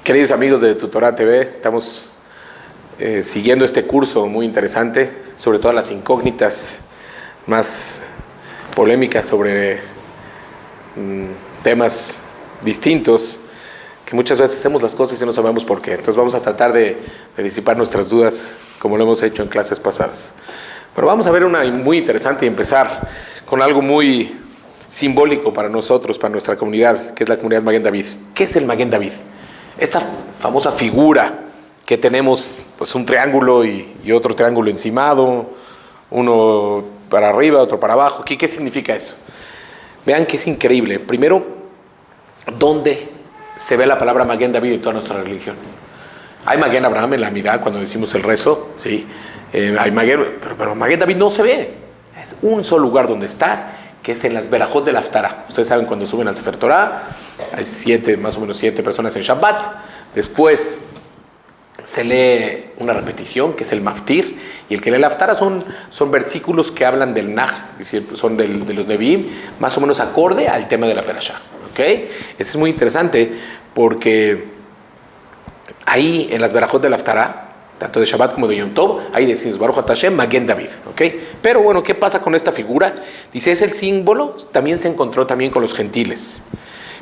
Queridos amigos de Tutorá TV, estamos siguiendo este curso muy interesante sobre todas las incógnitas más polémicas sobre temas distintos, que muchas veces hacemos las cosas y no sabemos por qué. Entonces vamos a tratar de disipar nuestras dudas como lo hemos hecho en clases pasadas. Pero vamos a ver una muy interesante y empezar con algo muy simbólico para nosotros, para nuestra comunidad, que es la comunidad Maguen David. ¿Qué es el Maguen David? Esta famosa figura que tenemos, pues un triángulo y otro triángulo encimado, uno para arriba, otro para abajo. ¿Qué significa eso? Vean que es increíble. Primero, ¿dónde se ve la palabra Maguen David en toda nuestra religión? Hay Maguen Abraham en la Amidá, cuando decimos el rezo, ¿sí? Hay Maguen, pero Maguen David no se ve. Es un solo lugar donde está, que es en las Berajot del Haftarah. Ustedes saben, cuando suben al Sefer Torah, hay más o menos 7 personas en Shabbat. Después se lee una repetición, que es el Maftir, y el que lee el Haftarah son versículos que hablan del Naj, es decir, son de los Nevi'im, más o menos acorde al tema de la Perashá. ¿Okay? Eso es muy interesante, porque ahí en las Berajot del Haftarah, tanto de Shabbat como de Yom Tov, ahí decimos Baruch Ata Hashem Maguen David, ¿ok? Pero bueno, ¿qué pasa con esta figura? Dice, es el símbolo, también se encontró también con los gentiles.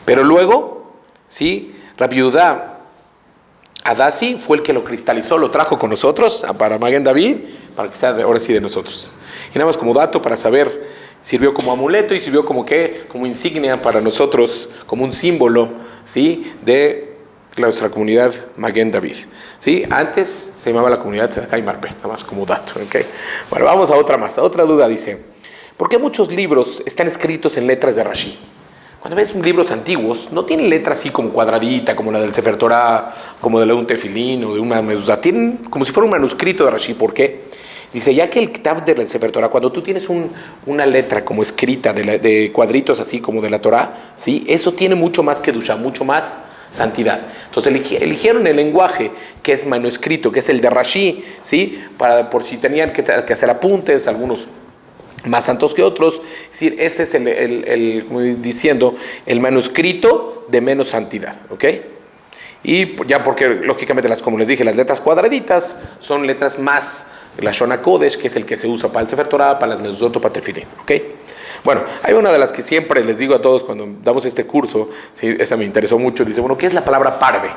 Pero luego, ¿sí? Rabbi Yehuda Hadassi fue el que lo cristalizó, lo trajo con nosotros para Maguen David, para que sea ahora sí de nosotros. Y nada más como dato para saber, sirvió como amuleto y sirvió como ¿qué? Como insignia para nosotros, como un símbolo, ¿sí? De nuestra comunidad Maguen David, ¿sí? Antes se llamaba la comunidad Tzedakah y Marpé, nada más como dato, ¿ok? Bueno, vamos a otra más. Otra duda dice, ¿por qué muchos libros están escritos en letras de Rashi? Cuando ves libros antiguos, no tienen letras así como cuadradita, como la del Sefer Torah, como de un tefilín o de una mezuzá, tienen como si fuera un manuscrito de Rashi. ¿Por qué? Dice, ya que el Kitab del Sefer Torah, cuando tú tienes una letra como escrita de cuadritos así como de la Torah, ¿sí? Eso tiene mucho más kedusha, mucho más santidad. Entonces eligieron el lenguaje que es manuscrito, que es el de Rashi, ¿sí? Por si tenían que hacer apuntes, algunos más santos que otros. Es decir, este es como diciendo, el manuscrito de menos santidad, ¿ok? Y ya porque, lógicamente, como les dije, las letras cuadraditas son letras más, la Shona Kodesh, que es el que se usa para el Sefer Torah, para las mezuzot, para tefilín, ¿ok? Bueno, hay una de las que siempre les digo a todos cuando damos este curso, ¿sí? Esa me interesó mucho, dice, bueno, ¿qué es la palabra parve?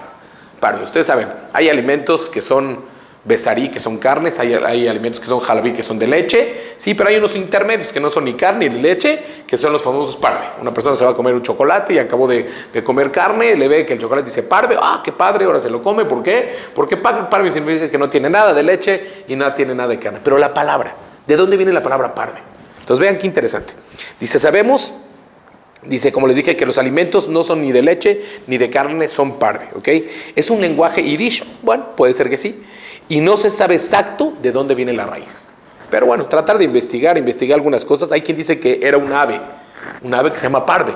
Parve, ustedes saben, hay alimentos que son besarí, que son carnes, hay alimentos que son jalabí, que son de leche, sí, pero hay unos intermedios que no son ni carne ni leche, que son los famosos parve. Una persona se va a comer un chocolate y acabó de comer carne, le ve que el chocolate dice parve, qué padre, ahora se lo come, ¿por qué? Porque parve significa que no tiene nada de leche y no tiene nada de carne. Pero la palabra, ¿de dónde viene la palabra parve? Entonces vean qué interesante. Dice, sabemos, dice, como les dije, que los alimentos no son ni de leche ni de carne, son parve, ¿ok? Es un lenguaje yiddish, bueno, puede ser que sí, y no se sabe exacto de dónde viene la raíz. Pero bueno, tratar de investigar algunas cosas. Hay quien dice que era un ave que se llama parve.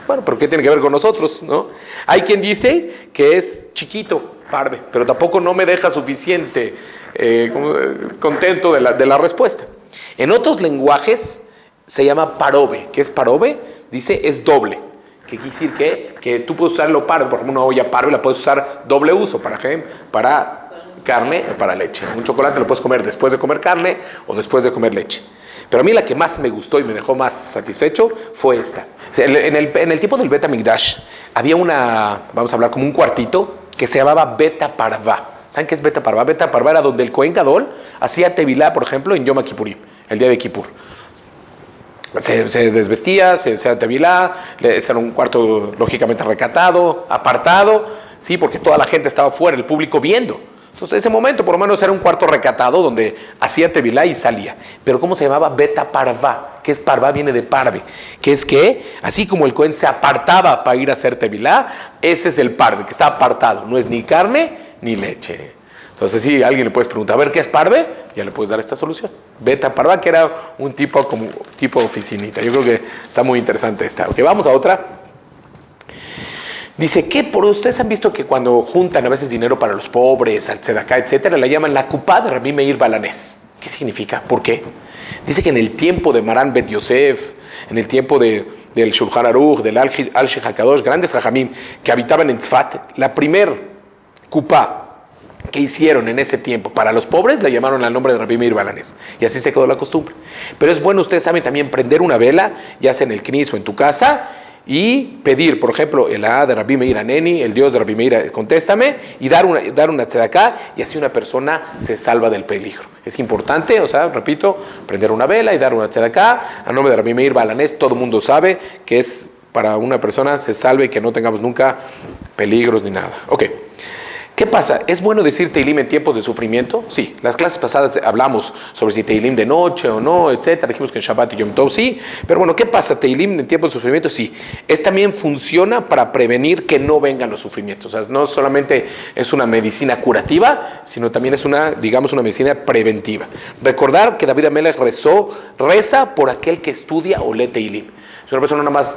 Bueno, pero ¿qué tiene que ver con nosotros, no? Hay quien dice que es chiquito, parve, pero tampoco no me deja suficiente contento de la respuesta. En otros lenguajes se llama parobe. ¿Qué es parobe? Dice, es doble. ¿Qué quiere decir? Que tú puedes usarlo parve, por ejemplo, una olla parve la puedes usar doble uso, para carne o para leche. Un chocolate lo puedes comer después de comer carne o después de comer leche. Pero a mí la que más me gustó y me dejó más satisfecho fue esta. En el tiempo del Bet HaMikdash había vamos a hablar como un cuartito, que se llamaba Beta Parvá. ¿Saben qué es Beta Parvá? Beta Parvá era donde el Kohen Gadol hacía tevilá, por ejemplo, en Yom Kippurim, el día de Kippur. Se desvestía, se hacía tevilá, era un cuarto lógicamente recatado, apartado, ¿sí? Porque toda la gente estaba fuera, el público viendo. Entonces, ese momento, por lo menos, era un cuarto recatado donde hacía tevilá y salía. Pero ¿cómo se llamaba? Beta Parvá. ¿Qué es Parvá? Viene de parve. Que es que, así como el Cohen se apartaba para ir a hacer tevilá, ese es el parve, que está apartado. No es ni carne ni leche. Entonces, si alguien le puedes preguntar, a ver, ¿qué es parve? Ya le puedes dar esta solución. Beta Parvá, que era un tipo oficinita. Yo creo que está muy interesante esta. Ok, vamos a otra. Dice, ustedes han visto que cuando juntan a veces dinero para los pobres, al tzedakah, etcétera, la llaman la kupá de Rabbi Meir Balanés. ¿Qué significa? ¿Por qué? Dice que en el tiempo de Marán Bet Yosef, en el tiempo del Shulchan Aruch, del Al-Sheikh HaKadosh, grandes jajamim que habitaban en Tzfat, la primer Kupá que hicieron en ese tiempo para los pobres, le llamaron al nombre de Rabbi Meir Balanés. Y así se quedó la costumbre. Pero es bueno, ustedes saben, también prender una vela, ya sea en el Knis o en tu casa, y pedir, por ejemplo, el A de Rabbi Meir Aneni, el Dios de Rabbi Meir, contéstame, y dar una tzedaká, y así una persona se salva del peligro. Es importante, o sea, repito, prender una vela y dar una tzedaká, a nombre de Rabbi Meir Balanés, todo el mundo sabe que es para una persona se salve y que no tengamos nunca peligros ni nada. Ok. ¿Qué pasa? ¿Es bueno decir Teilim en tiempos de sufrimiento? Sí. Las clases pasadas hablamos sobre si Teilim de noche o no, etcétera. Dijimos que en Shabbat y Yom Tov sí. Pero bueno, ¿qué pasa? ¿Teilim en tiempos de sufrimiento? Sí. También funciona para prevenir que no vengan los sufrimientos. O sea, no solamente es una medicina curativa, sino también es una medicina preventiva. Recordar que David Amelech reza por aquel que estudia o lee Teilim. Si una persona nada más...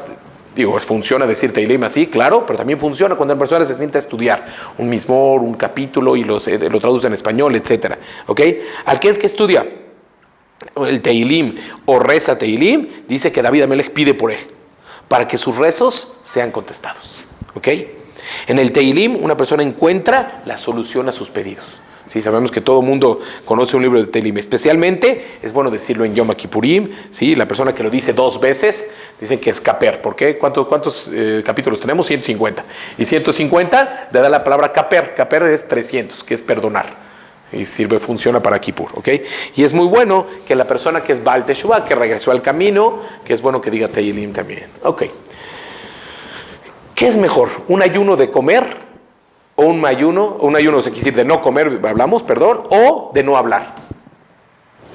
funciona decir Teilim así, claro, pero también funciona cuando la persona se sienta a estudiar un mismor, un capítulo y lo traduce en español, etcétera. ¿Ok? Al que estudia el Teilim o reza Teilim, dice que David Amelech pide por él, para que sus rezos sean contestados. ¿Ok? En el Teilim una persona encuentra la solución a sus pedidos. Sí, sabemos que todo el mundo conoce un libro de Teilim, especialmente es bueno decirlo en Yom Kippurim, ¿sí? La persona que lo dice 2 veces, dicen que es Kaper. ¿Por qué? ¿Cuántos capítulos tenemos? 150. Y 150 le da la palabra Kaper. Kaper es 300, que es perdonar. Y funciona para Kippur, ¿ok? Y es muy bueno que la persona que es Baal Teshuvah, que regresó al camino, que es bueno que diga Teilim también. Ok. ¿Qué es mejor? ¿Un ayuno de comer? O un ayuno se quiere decir de no comer, o de no hablar.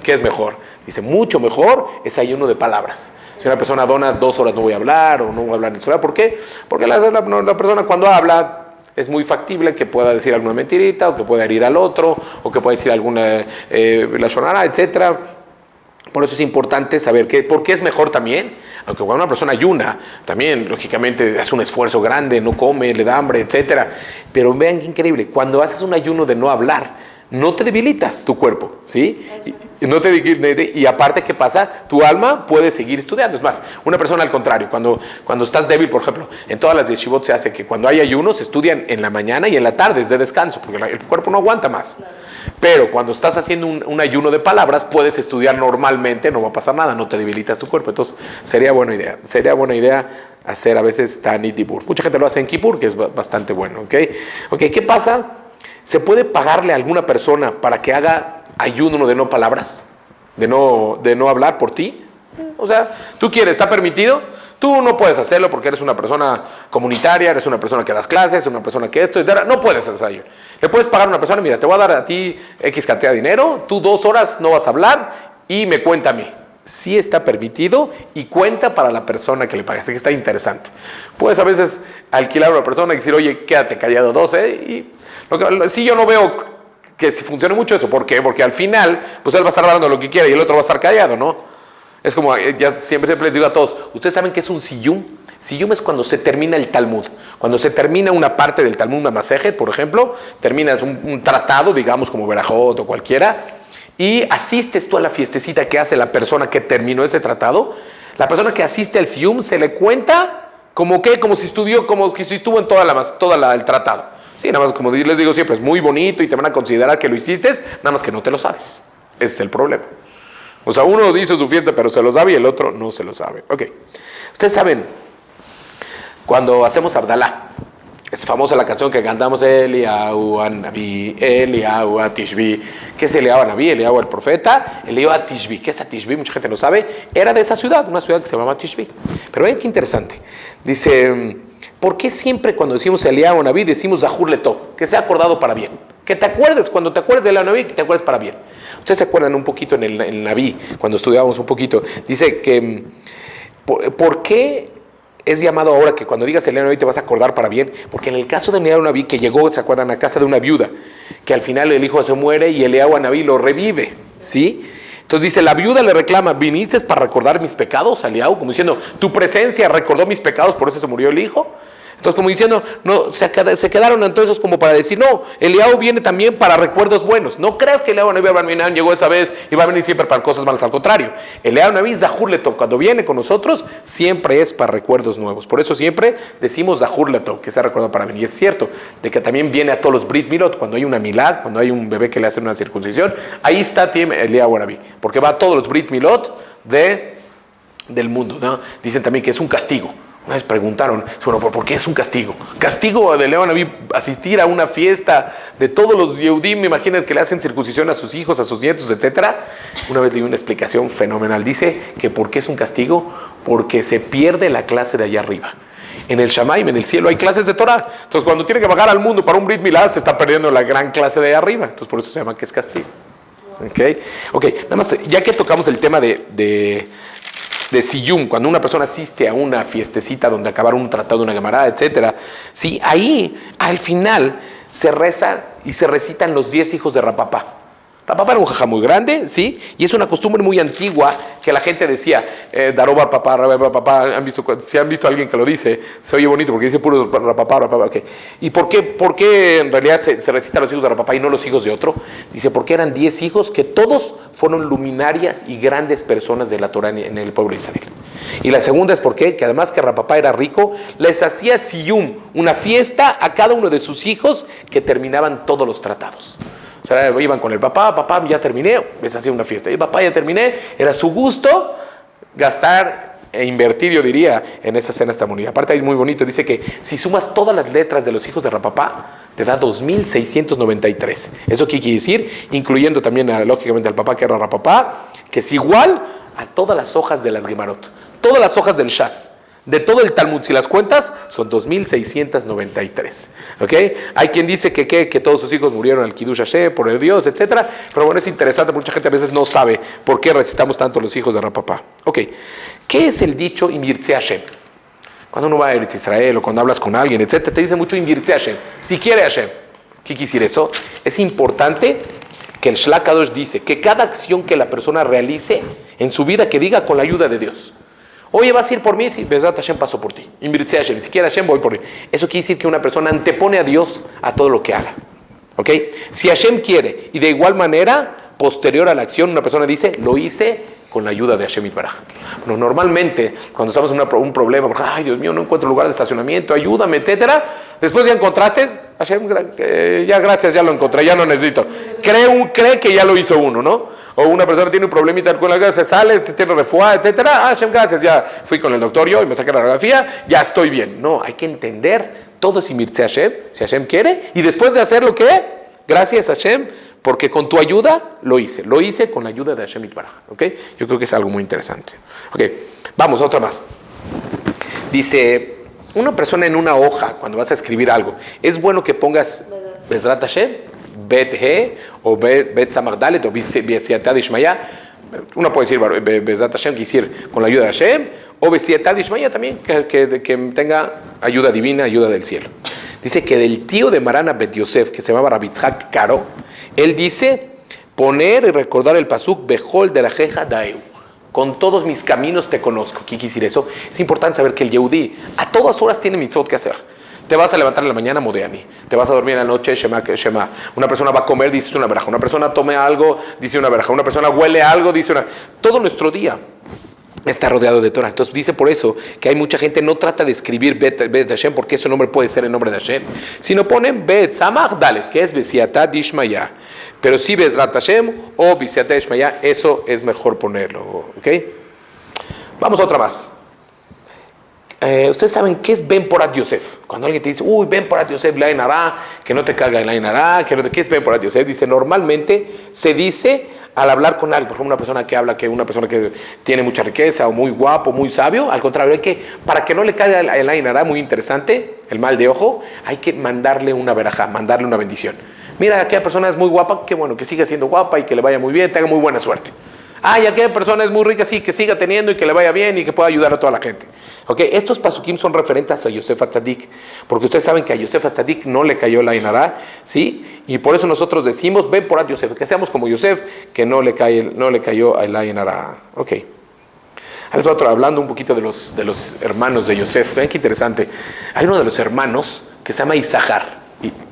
¿Qué es mejor? Dice, mucho mejor es ayuno de palabras. Si una persona dona 2 horas no voy a hablar, o no voy a hablar en su hora, ¿por qué? Porque la persona cuando habla es muy factible que pueda decir alguna mentirita, o que pueda herir al otro, o que pueda decir alguna la shonara, etcétera. Por eso es importante saber por qué es mejor también. Aunque cuando una persona ayuna, también, lógicamente, hace un esfuerzo grande, no come, le da hambre, etcétera. Pero vean qué increíble, cuando haces un ayuno de no hablar, no te debilitas tu cuerpo, ¿sí? Y aparte, ¿qué pasa? Tu alma puede seguir estudiando. Es más, una persona al contrario, cuando estás débil, por ejemplo, en todas las yeshivot se hace que cuando hay ayunos, se estudian en la mañana y en la tarde, es de descanso, porque el cuerpo no aguanta más. Pero cuando estás haciendo un ayuno de palabras, puedes estudiar normalmente, no va a pasar nada, no te debilitas tu cuerpo. Entonces, sería buena idea hacer a veces Tanit Dibur. Mucha gente lo hace en Kippur, que es bastante bueno, ¿ok? ¿Qué pasa? ¿Se puede pagarle a alguna persona para que haga ayuno de no palabras? ¿De no hablar por ti? O sea, ¿tú quieres? ¿Está permitido? Tú no puedes hacerlo porque eres una persona comunitaria, eres una persona que das clases, una persona que esto, etc. No puedes hacer eso. Le puedes pagar a una persona, mira, te voy a dar a ti X cantidad de dinero, tú 2 horas no vas a hablar y me cuenta a mí. Sí está permitido y cuenta para la persona que le pagas. Así que está interesante. Puedes a veces alquilar a una persona y decir, oye, quédate callado 12. Y sí, yo no veo que si funcione mucho eso. ¿Por qué? Porque al final, pues él va a estar hablando lo que quiera y el otro va a estar callado, ¿no? Es como, ya siempre les digo a todos, ¿ustedes saben qué es un siyum? Siyum es cuando se termina el Talmud. Cuando se termina una parte del Talmud, una masejet, por ejemplo, terminas un tratado, digamos, como Berajot o cualquiera, y asistes tú a la fiestecita que hace la persona que terminó ese tratado. La persona que asiste al siyum se le cuenta como si estuvo en toda el tratado. Sí, nada más, como les digo siempre, es muy bonito y te van a considerar que lo hiciste, nada más que no te lo sabes. Ese es el problema. O sea, uno dice su fiesta, pero se lo sabe y el otro no se lo sabe. Ok. Ustedes saben, cuando hacemos Abdalá, es famosa la canción que cantamos, Eliyahu Naví, Eliyahu Tishbi. ¿Qué es Eliyahu Naví? Eliyahu el profeta, Eliyahu Tishbi. ¿Qué es Tishbi? Mucha gente no sabe. Era de esa ciudad, una ciudad que se llamaba Tishbi. Pero vean qué interesante. Dice, ¿por qué siempre cuando decimos Eliyahu Naví decimos Zahur Letov? Que sea acordado para bien. Que te acuerdes, cuando te acuerdes de Eliyahu Naví, que te acuerdes para bien. Ustedes se acuerdan un poquito en el Naví, cuando estudiábamos un poquito, dice que, ¿por qué es llamado ahora que cuando digas Eliyahu Naví te vas a acordar para bien? Porque en el caso de Eliyahu Naví, que llegó, ¿se acuerdan?, a casa de una viuda, que al final el hijo se muere y Eliyahu Naví lo revive, ¿sí? Entonces dice, la viuda le reclama, ¿viniste para recordar mis pecados, Eliyahu? Como diciendo, tu presencia recordó mis pecados, por eso se murió el hijo. Entonces, como diciendo, no, se quedaron entonces como para decir, no, Eliyahu viene también para recuerdos buenos. No creas que Eliyahu Naví llegó esa vez y va a venir siempre para cosas malas. Al contrario, Eliyahu Naví Zahur Letov, cuando viene con nosotros, siempre es para recuerdos nuevos. Por eso siempre decimos Zahur Letov, que se ha recordado para venir. Y es cierto de que también viene a todos los Brit Milot, cuando hay una milad, cuando hay un bebé que le hacen una circuncisión, ahí está Eliyahu Naví, porque va a todos los Brit Milot del mundo, ¿no? Dicen también que es un castigo. Una vez preguntaron, bueno, ¿por qué es un castigo? Castigo de Eliyahu Naví asistir a una fiesta de todos los Yehudim, me imagino que le hacen circuncisión a sus hijos, a sus nietos, etc. Una vez leí una explicación fenomenal. Dice que ¿por qué es un castigo? Porque se pierde la clase de allá arriba. En el Shamaim, en el cielo, hay clases de Torah. Entonces, cuando tiene que bajar al mundo para un Brit Milá, se está perdiendo la gran clase de allá arriba. Entonces, por eso se llama que es castigo. Ok, nada más, ya que tocamos el tema de Siyum, cuando una persona asiste a una fiestecita donde acabaron un tratado, una gamarada, etc. Sí, ahí, al final, se reza y se recitan los 10 hijos de Rapapá. Rapapá era un jajá muy grande, ¿sí? Y es una costumbre muy antigua que la gente decía, Darobar papá, Rapapá, si han visto a alguien que lo dice, se oye bonito porque dice puro Rapapá, ok. ¿Y por qué en realidad se recitan los hijos de Rapapá y no los hijos de otro? Dice, porque eran 10 hijos que todos fueron luminarias y grandes personas de la Torah en el pueblo de Israel. Y la segunda es porque, que además que Rapapá era rico, les hacía Siyum, una fiesta a cada uno de sus hijos que terminaban todos los tratados. O sea, iban con el papá, ya terminé, les hacía una fiesta. Y papá, ya terminé, era su gusto gastar e invertir, yo diría, en esa cena esta moneda. Aparte, es muy bonito, dice que si sumas todas las letras de los hijos de Rapapá, te da 2.693. ¿Eso qué quiere decir? Incluyendo también, lógicamente, al papá que era Rapapá, que es igual a todas las hojas de las Gemarot, todas las hojas del Shas. De todo el Talmud, si las cuentas, son 2.693. ¿Ok? Hay quien dice que todos sus hijos murieron al Kiddush Hashem, por el Dios, etc. Pero bueno, es interesante, mucha gente a veces no sabe por qué recitamos tanto los hijos de Rapapá. Ok, ¿qué es el dicho Imirtze Hashem? Cuando uno va a Eretz Israel o cuando hablas con alguien, etc., te dice mucho Imirtze Hashem, si quiere Hashem. ¿Qué quiere decir eso? Es importante que el Shlach Kadosh dice que cada acción que la persona realice en su vida, que diga con la ayuda de Dios. Oye, vas a ir por mí, sí, Bezrat Hashem pasó por ti. Invirtse Hashem, si quiere Hashem voy por ti. Eso quiere decir que una persona antepone a Dios a todo lo que haga. ¿Ok? Si Hashem quiere, y de igual manera, posterior a la acción, una persona dice, lo hice con la ayuda de Hashem Yitbaraj. Bueno, normalmente, cuando estamos en un problema, porque, ay, Dios mío, no encuentro lugar de estacionamiento, ayúdame, etcétera. Después ya encontraste, Hashem, ya gracias, ya lo encontré, ya no necesito. Cree que ya lo hizo uno, ¿no? O una persona tiene un problemita con la casa, se sale, tiene refuá, etcétera. Hashem, gracias, ya fui con el doctor yo y me saqué la radiografía, ya estoy bien. No, hay que entender todo si Mirtze Hashem, si Hashem quiere, y después de hacer lo que, gracias Hashem, porque con tu ayuda lo hice con la ayuda de Hashem Yitbaraj. ¿Ok? Yo creo que es algo muy interesante. Ok, vamos, otra más. Dice, una persona en una hoja, cuando vas a escribir algo, es bueno que pongas Bezrat Hashem, Bet He, o Bet Samach Dalet, o Besiatad Ishmaya. Uno puede decir Bezrat Hashem, quiere decir con la ayuda de Hashem, o Besiatad Ishmaya también, que tenga ayuda divina, ayuda del cielo. Dice que del tío de Marana Bet Yosef, que se llamaba Rabbi Yitzhak Karo, él dice, poner y recordar el pasuk Bejol de la Jeja Daeu. Con todos mis caminos te conozco. ¿Qué quiere decir eso? Es importante saber que el Yehudí a todas horas tiene mitzvot que hacer. Te vas a levantar en la mañana, Modeani. Te vas a dormir en la noche, Shema. Una persona va a comer, dice una veraja. Una persona tome algo, dice una veraja. Una persona huele algo, dice una. Todo nuestro día está rodeado de Torah. Entonces dice por eso que hay mucha gente no trata de escribir Bet Hashem porque ese nombre puede ser el nombre de Hashem, sino ponen Bet Samach Dalet, que es Besiatad Ishmaya. Pero si Bezrat Hashem o Besiatad Ishmaya, eso es mejor ponerlo. ¿Ok? Vamos a otra más. Ustedes saben qué es Ben Porat Yosef. Cuando alguien te dice, uy, Ben Porat Yosef, la Inara, que no te carga la Inara, ¿qué es Ben Porat Yosef? Dice, normalmente se dice al hablar con alguien, por ejemplo, una persona que habla, que una persona que tiene mucha riqueza, o muy guapo, muy sabio, al contrario, hay que, para que no le caiga el Ainara, muy interesante, el mal de ojo, hay que mandarle una verajá, mandarle una bendición. Mira, aquella persona es muy guapa, qué bueno, que siga siendo guapa y que le vaya muy bien, tenga muy buena suerte. Y aquella persona es muy rica, sí, que siga teniendo y que le vaya bien y que pueda ayudar a toda la gente. Okay, estos pasukim son referentes a Yosef Atzadik, porque ustedes saben que a Yosef Atzadik no le cayó la Inara, ¿sí? Y por eso nosotros decimos, ven por Yosef, que seamos como Yosef, que no le cayó la Inara. Ok. Hablando un poquito de los hermanos de Yosef. Vean qué interesante. Hay uno de los hermanos que se llama Isahar.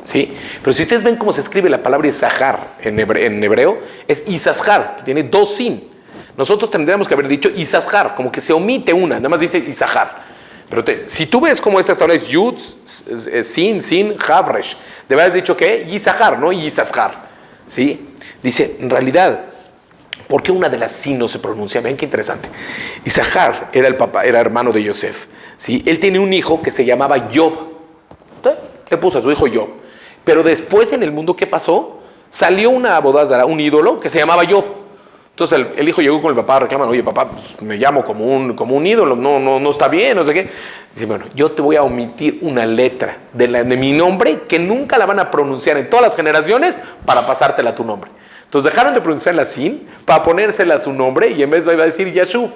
¿Sí? Pero si ustedes ven cómo se escribe la palabra Isahar en hebreo, es Isashar, que tiene 2 sin. Nosotros tendríamos que haber dicho Isashar, como que se omite una, nada más dice Isahar. Pero si tú ves cómo esta palabra es Yud, Sin, Havresh, debe haber dicho que Isahar, no Isashar. ¿Sí? Dice, en realidad, ¿por qué una de las sin no se pronuncia? Ven qué interesante. Isahar era hermano de Yosef. ¿Sí? Él tiene un hijo que se llamaba Job. Le puso a su hijo Job. Pero después en el mundo, ¿qué pasó? Salió una abodazara, un ídolo que se llamaba Job. Entonces el hijo llegó con el papá, reclaman, oye papá, pues, me llamo como un ídolo, no está bien, no sé qué. Dice, bueno, yo te voy a omitir una letra de mi nombre que nunca la van a pronunciar en todas las generaciones para pasártela a tu nombre. Entonces dejaron de pronunciarla sin para ponérsela a su nombre y en vez iba a decir Yashub.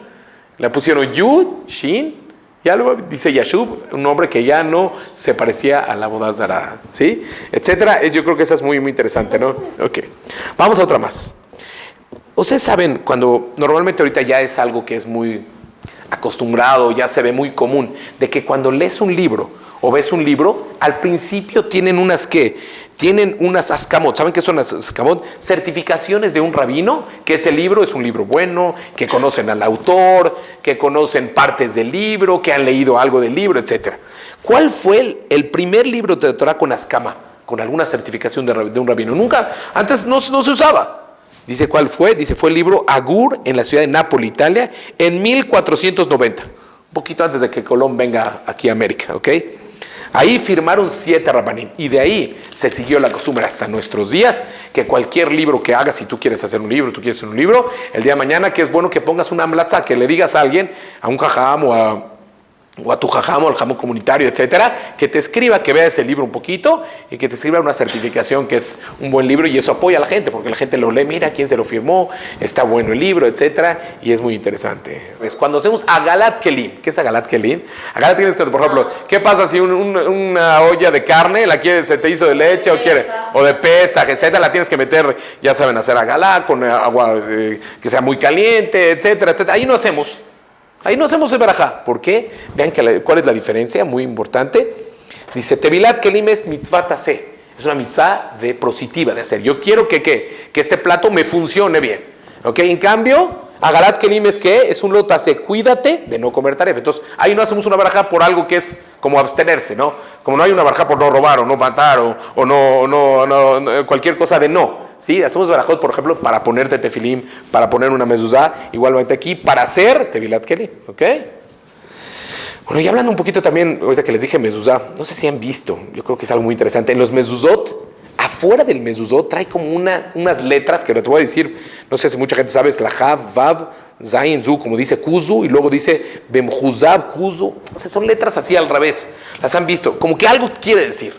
Le pusieron Yud, Shin. Ya luego dice Yashub, un nombre que ya no se parecía a la abodazara, ¿sí? Etcétera. Yo creo que esa es muy, muy interesante, ¿no? Ok. Vamos a otra más. Ustedes saben, cuando normalmente ahorita ya es algo que es muy acostumbrado, ya se ve muy común, de que cuando lees un libro o ves un libro, al principio tienen unas ascamot. ¿Saben qué son las ascamot? Certificaciones de un rabino, que ese libro es un libro bueno, que conocen al autor, que conocen partes del libro, que han leído algo del libro, etc. ¿Cuál fue el primer libro de Torah con ascama, con alguna certificación de un rabino? Nunca, antes no se usaba. Dice, ¿cuál fue? Dice, fue el libro Agur en la ciudad de Nápoles, Italia, en 1490. Un poquito antes de que Colón venga aquí a América, ¿ok? Ahí firmaron 7 rabanim y de ahí se siguió la costumbre hasta nuestros días que cualquier libro que hagas, si tú quieres hacer un libro, el día de mañana que es bueno que pongas una amlatza, que le digas a alguien, a un jajam o a tu jajam o al jajam comunitario, etcétera, que te escriba, que vea ese libro un poquito y que te escriba una certificación que es un buen libro y eso apoya a la gente porque la gente lo lee, mira quién se lo firmó, está bueno el libro, etcétera, y es muy interesante. Es cuando hacemos Agalat Kelim. ¿Qué es Agalat Kelim? Agalat Kelim es cuando, por ejemplo, ¿qué pasa si una olla de carne se te hizo de leche o de Pesaj, etcétera? La tienes que meter, ya saben, hacer Agalat con agua que sea muy caliente, etcétera, etcétera. Ahí no hacemos el barajá. ¿Por qué? Vean cuál es la diferencia, muy importante. Dice, Tevilat Kelim es mitzvah taseh. Es una mitzvah positiva de hacer. Yo quiero que este plato me funcione bien. ¿Ok? En cambio, Agalat Kelim es que es un lo taseh. Cuídate de no comer taref. Entonces, ahí no hacemos una barajá por algo que es como abstenerse, ¿no? Como no hay una barajá por no robar o no matar o no cualquier cosa de no. ¿Sí? Hacemos barajot, por ejemplo, para ponerte tefilim, para poner una mezuzá, igualmente aquí, para hacer tevilat kelim, ¿ok? Bueno, y hablando un poquito también, ahorita que les dije mezuzá, no sé si han visto, yo creo que es algo muy interesante, en los mezuzot, afuera del mezuzot trae como unas letras, que ahora te voy a decir, no sé si mucha gente sabe, es la Jav, Vav, Zayin, Zu, como dice Kuzu, y luego dice Bemjuzab, Kuzu, o sea, son letras así al revés, las han visto, como que algo quiere decir.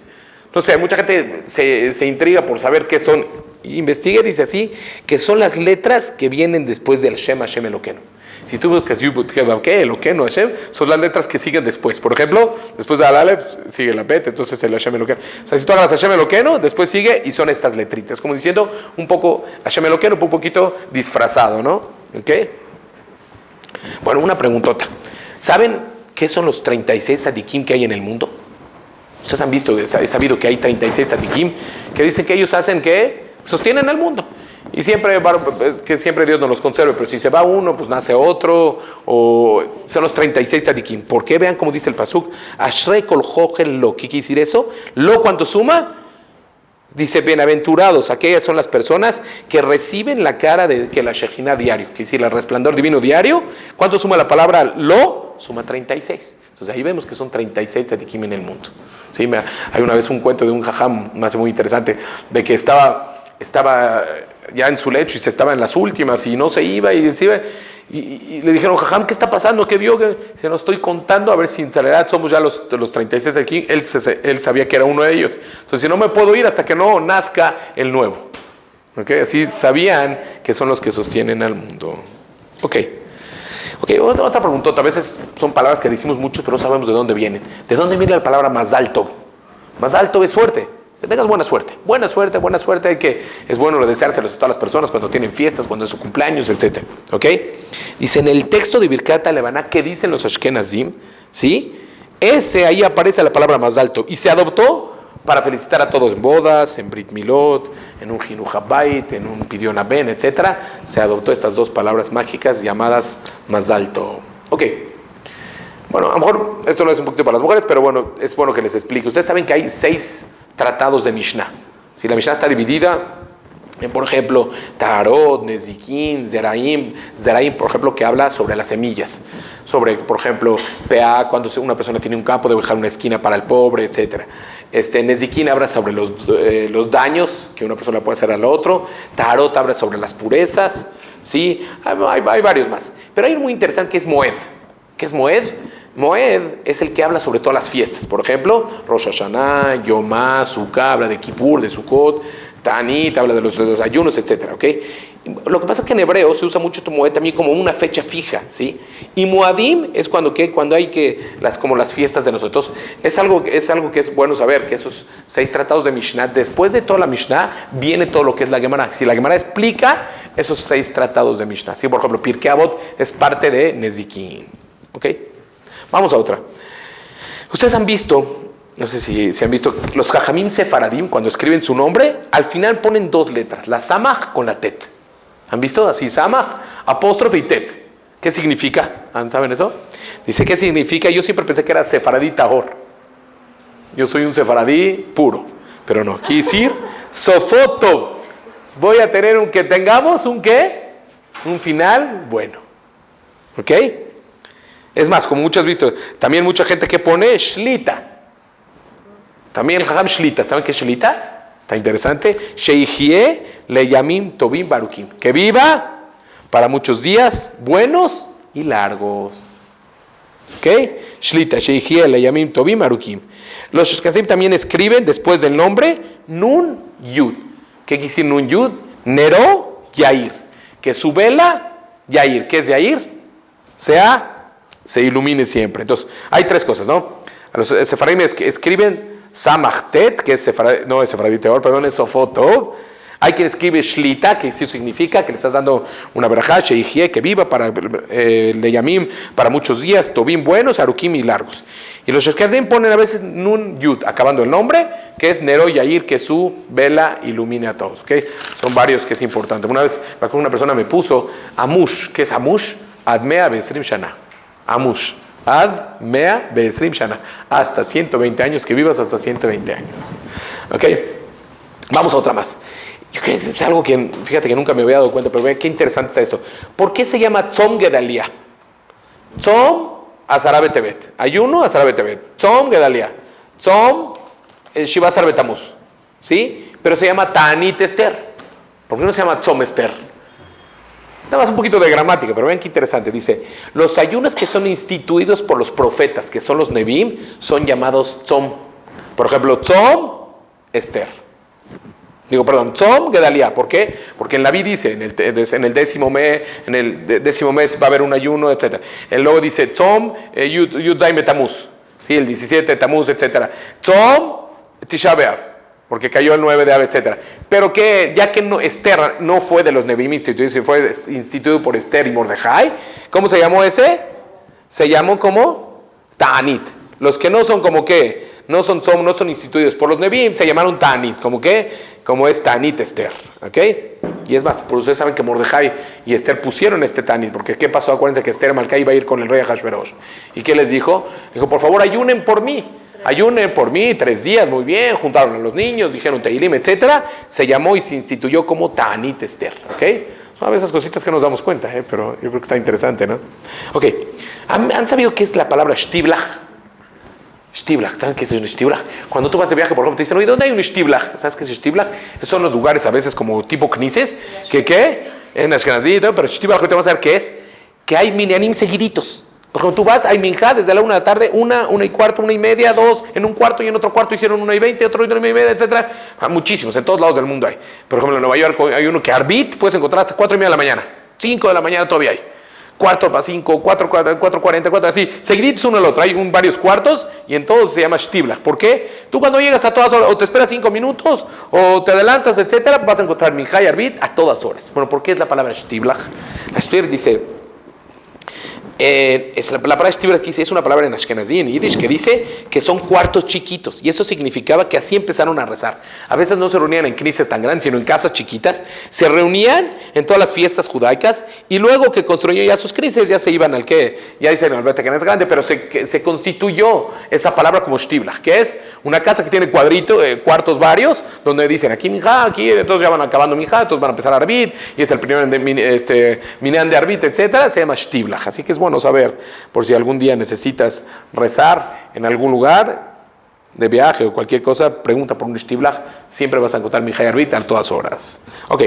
No sé, mucha gente se intriga por saber qué son. Investiga y dice así, que son las letras que vienen después del Shem Hashem Elokeinu. Si tú buscas Elokeinu Hashem, son las letras que siguen después. Por ejemplo, después de Aleph sigue la Bet, entonces el Hashem Elokeinu. O sea, si tú agarras Hashem Elokeinu, después sigue y son estas letritas. Como diciendo un poco Hashem Elokeinu, un poquito disfrazado, ¿no? ¿Ok? Bueno, una preguntota. ¿Saben qué son los 36 tzadikim que hay en el mundo? Ustedes han visto, he sabido que hay 36 tzadikim que dicen que ellos hacen que sostienen al mundo. Y siempre Dios nos los conserve, pero si se va uno, pues nace otro, o son los 36 tzadikim. ¿Por qué? Vean cómo dice el pasuk, Ashrei kol jochel lo. ¿Qué quiere decir eso? Lo, ¿cuánto suma? Dice, bienaventurados, aquellas son las personas que reciben la cara de que la Shejina diario, que decir, el resplandor divino diario. ¿Cuánto suma la palabra lo? Suma 36. Entonces ahí vemos que son 36 tzadikim en el mundo. ¿Sí? Hay una vez un cuento de un jajam, me hace muy interesante, de que estaba ya en su lecho y se estaba en las últimas y no se iba y le dijeron, jajam, ¿qué está pasando? ¿Qué vio? Se lo estoy contando a ver si en realidad somos ya los 36 aquí. Él sabía que era uno de ellos. Entonces, si no me puedo ir hasta que no nazca el nuevo. ¿Okay? Así sabían que son los que sostienen al mundo. Ok, otra preguntota. A veces son palabras que decimos mucho, pero no sabemos de dónde vienen. ¿De dónde viene la palabra Mazal Tov? Mazal Tov es suerte. Que tengas buena suerte, buena suerte, buena suerte. Es bueno deseárselos a todas las personas cuando tienen fiestas, cuando es su cumpleaños, etc. ¿Ok? Dice en el texto de Birkat HaLevaná, ¿qué dicen los Ashkenazim? ¿Sí? Ahí aparece la palabra más alto. Y se adoptó para felicitar a todos en bodas, en Brit Milot, en un Jinuj Habayit, en un Pidyon Aben, etc. Se adoptó estas dos palabras mágicas llamadas más alto. Ok. Bueno, a lo mejor esto no es un poquito para las mujeres, pero bueno, es bueno que les explique. Ustedes saben que hay 6 tratados de Mishnah. Si la Mishnah está dividida en, por ejemplo, Taharot, Nezikin, Zeraim, por ejemplo, que habla sobre las semillas. Sobre, por ejemplo, PA, cuando una persona tiene un campo, debe dejar una esquina para el pobre, etc. Nezikin habla sobre los daños que una persona puede hacer al otro. Taharot habla sobre las purezas. ¿Sí? Hay varios más. Pero hay uno muy interesante que es Moed. ¿Qué es Moed? Moed es el que habla sobre todas las fiestas. Por ejemplo, Rosh Hashanah, Yomá, Sukkah, habla de Kippur, de Sukkot, Tanit, habla de los ayunos, etc. ¿Okay? Lo que pasa es que en hebreo se usa mucho Moed también como una fecha fija, ¿sí? Y Moadim es cuando hay como las fiestas de nosotros. Es algo que es bueno saber, que esos 6 tratados de Mishnah, después de toda la Mishnah, viene todo lo que es la Gemara. Si la Gemara explica esos 6 tratados de Mishnah, ¿sí? Por ejemplo, Pirkei Avot es parte de Nezikin. ¿Ok? Vamos a otra. Ustedes han visto, no sé si han visto, los Jajamim Sefaradim, cuando escriben su nombre, al final ponen 2 letras, la Samach con la Tet. ¿Han visto? Así, Samach, apóstrofe y Tet. ¿Qué significa? ¿Saben eso? Dice, ¿qué significa? Yo siempre pensé que era Sefaradí Tahor. Yo soy un Sefaradí puro. Pero no, quiere decir Sofoto. Voy a tener que tengamos un ¿qué? Un final bueno. ¿Ok? Es más, como muchos has visto, también mucha gente que pone Shlita. También el Jajam Shlita. ¿Saben qué es Shlita? Está interesante. Sheihie leyamim tovim barukim. Que viva para muchos días buenos y largos. ¿Ok? Shlita. Sheihie leyamim tovim barukim. Los Ashkenazim también escriben después del nombre Nun Yud. ¿Qué quiere decir Nun Yud? Nero Yair. Que su vela, Yair. ¿Qué es Yair? Se ilumine siempre. Entonces, hay 3 cosas, ¿no? A los Sefaradim escriben Samachtet, que es Sefaradí Teor, perdón, es Sofotov. Hay quien escribe Shlita, que sí significa que le estás dando una verajá, Sheihie, que viva para Leyamim, para muchos días, Tobim buenos, Arukim y largos. Y los Ashkenazim ponen a veces Nun Yud, acabando el nombre, que es Nero Yair, que su vela ilumine a todos. ¿Okay? Son varios que es importante. Una vez una persona me puso Amush. ¿Qué es Amush? Admea Beesrim Shana. Amush. Admea Beesrim Shana. Hasta 120 años, que vivas hasta 120 años. ¿Ok? Vamos a otra más. Es algo que, fíjate que nunca me había dado cuenta, pero vean qué interesante está esto. ¿Por qué se llama Tzom Gedalia? Tzom Azara Betebet. Ayuno Azara Betebet. Tzom Gedalia. Tzom Shiva Azar Betamuz. ¿Sí? Pero se llama Ta'anit Esther. ¿Por qué no se llama Tzom Esther? Está más un poquito de gramática, pero vean qué interesante. Dice, los ayunos que son instituidos por los profetas, que son los Nebim, son llamados Tzom. Por ejemplo, Tzom Esther. Tzom Gedalia. ¿Por qué? Porque en la Biblia dice, en el décimo mes va a haber un ayuno, etc. Luego dice, Tzom Yudzai Metamuz. ¿Sí? El 17 de Tamuz, etc. Tzom Tisha B'Av. Porque cayó el 9 de Av, etc. Pero que, ya que Esther no fue de los Nebim instituidos, fue instituido por Esther y Mordejai, ¿cómo se llamó ese? Se llamó como Ta'anit. Los que no son como que, no son instituidos por los Nebim, se llamaron Ta'anit. ¿Como qué? Como es Ta'anit Esther. ¿Ok? Y es más, por ustedes saben que Mordejai y Esther pusieron este Ta'anit, porque ¿qué pasó? Acuérdense que Esther Malcá iba a ir con el rey Ahashverosh. ¿Y qué les dijo? Dijo, por favor, ayunen por mí. Ayunen por mí 3 días, muy bien, juntaron a los niños, dijeron Teilim, etc. Se llamó y se instituyó como Ta'anit Esther, ¿ok? Son a veces cositas que nos damos cuenta, pero yo creo que está interesante, ¿no? Ok, ¿han sabido qué es la palabra Shtiblach? Shtiblach, ¿saben qué es un Shtiblach? Cuando tú vas de viaje, por ejemplo, te dicen, oye, ¿dónde hay un Shtiblach? ¿Sabes qué es Shtiblach? Esos son los lugares a veces como tipo knises, ¿qué? En Ashkenazí, pero Shtiblach, ahorita vamos a ver qué es, que hay minyanim seguiditos. Por ejemplo, tú vas, hay minjá desde la 1 de la tarde, 1, 1:15, 1:30, 2, en un cuarto y en otro cuarto hicieron 1:20, otro 1:30, etc. Muchísimos, en todos lados del mundo hay. Por ejemplo, en Nueva York hay uno que Arbit puedes encontrar hasta 4:30 de la mañana, 5 de la mañana todavía hay. cuarto para 5, 4:40, así, seguiditos uno al otro. Hay varios cuartos y en todos se llama Shtiblach. ¿Por qué? Tú cuando llegas a todas horas, o te esperas 5 minutos, o te adelantas, etcétera, vas a encontrar Minja y Arbit a todas horas. Bueno, ¿por qué es la palabra Shtiblach? La Shtiblach dice... la palabra Shtiblach es una palabra en Ashkenazí, en Yiddish, que dice que son cuartos chiquitos, y eso significaba que así empezaron a rezar. A veces no se reunían en knisses tan grandes, sino en casas chiquitas. Se reunían en todas las fiestas judaicas, y luego que construyeron ya sus knisses, ya se iban al que, ya dicen al Beit Knesset grande, pero se constituyó esa palabra como Shtiblach, que es una casa que tiene cuartos varios, donde dicen aquí Minja, aquí, entonces ya van acabando Minja, entonces van a empezar Arbit, y es el primer Minyan de Arbit, etcétera, se llama Shtiblach. Así que es bueno saber, por si algún día necesitas rezar en algún lugar de viaje o cualquier cosa, pregunta por un Shtiblach, siempre vas a encontrar Minja y Arbit a todas horas. Ok,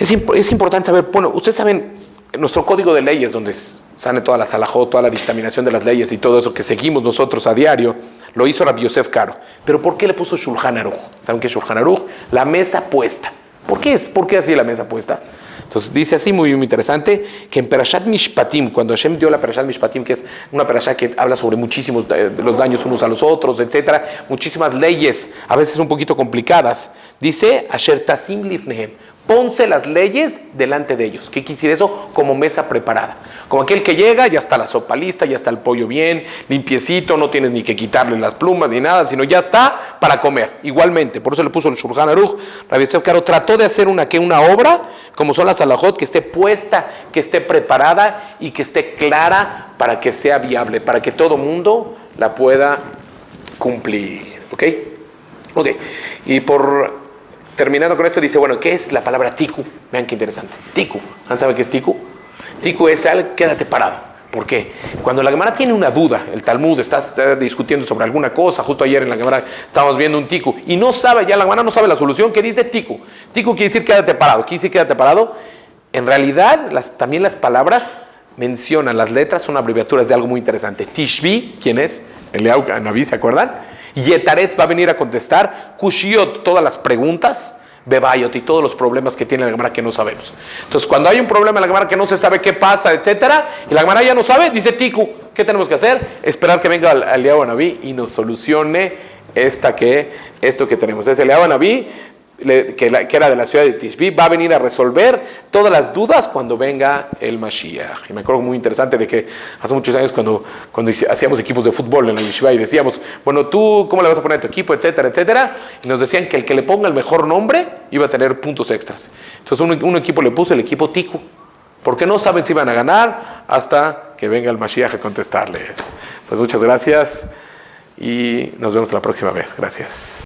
es importante saber, bueno, ustedes saben, nuestro código de leyes, donde sale toda la salahot, toda la dictaminación de las leyes y todo eso que seguimos nosotros a diario, lo hizo Rabbi Yosef Karo. Pero ¿por qué le puso Shulchan Aruch? ¿Saben qué es Shulchan Aruch? La mesa puesta. ¿Por qué así la mesa puesta? Entonces dice así, muy interesante, que en Perashat Mishpatim, cuando Hashem dio la Perashat Mishpatim, que es una Perashat que habla sobre muchísimos de los daños unos a los otros, etcétera, muchísimas leyes, a veces un poquito complicadas, dice, Asher Tasim Lifnehem, ponse las leyes delante de ellos. ¿Qué quiere decir eso? Como mesa preparada. Como aquel que llega, ya está la sopa lista, ya está el pollo bien, limpiecito, no tienes ni que quitarle las plumas ni nada, sino ya está para comer. Igualmente, por eso le puso el Shulchan Aruch. Rabbi Yosef Karo trató de hacer una obra, como son las halajot, que esté puesta, que esté preparada y que esté clara para que sea viable, para que todo mundo la pueda cumplir. ¿Ok? Ok. Y terminando con esto, dice, bueno, ¿qué es la palabra tiku? Vean qué interesante. Tiku. ¿Saben qué es tiku? Tiku es quédate parado. ¿Por qué? Cuando la Gemara tiene una duda, el Talmud está discutiendo sobre alguna cosa, justo ayer en la Gemara estábamos viendo un tiku, y no sabe, ya la Gemara no sabe la solución, ¿qué dice tiku? Tiku quiere decir quédate parado. ¿Quiere decir quédate parado? En realidad, también las palabras mencionan, las letras son abreviaturas de algo muy interesante. Tishbi, ¿quién es? Eliyahu Naví, ¿se acuerdan? Yetaretz va a venir a contestar, Kushiot, todas las preguntas, Bebayot y todos los problemas que tiene la Gemara que no sabemos. Entonces, cuando hay un problema en la Gemara que no se sabe qué pasa, etcétera, y la Gemara ya no sabe, dice Tiku, ¿qué tenemos que hacer? Esperar que venga el Eliyahu Naví y nos solucione esto que tenemos. Es Eliyahu Naví, que era de la ciudad de Tishbi, va a venir a resolver todas las dudas cuando venga el Mashiach. Y me acuerdo muy interesante de que hace muchos años cuando hacíamos equipos de fútbol en la Yeshiva y decíamos, bueno, tú, ¿cómo le vas a poner a tu equipo? Etcétera, etcétera. Y nos decían que el que le ponga el mejor nombre iba a tener puntos extras. Entonces un equipo le puso el equipo Tiku, porque no saben si van a ganar hasta que venga el Mashiach a contestarles. Pues muchas gracias y nos vemos la próxima vez. Gracias.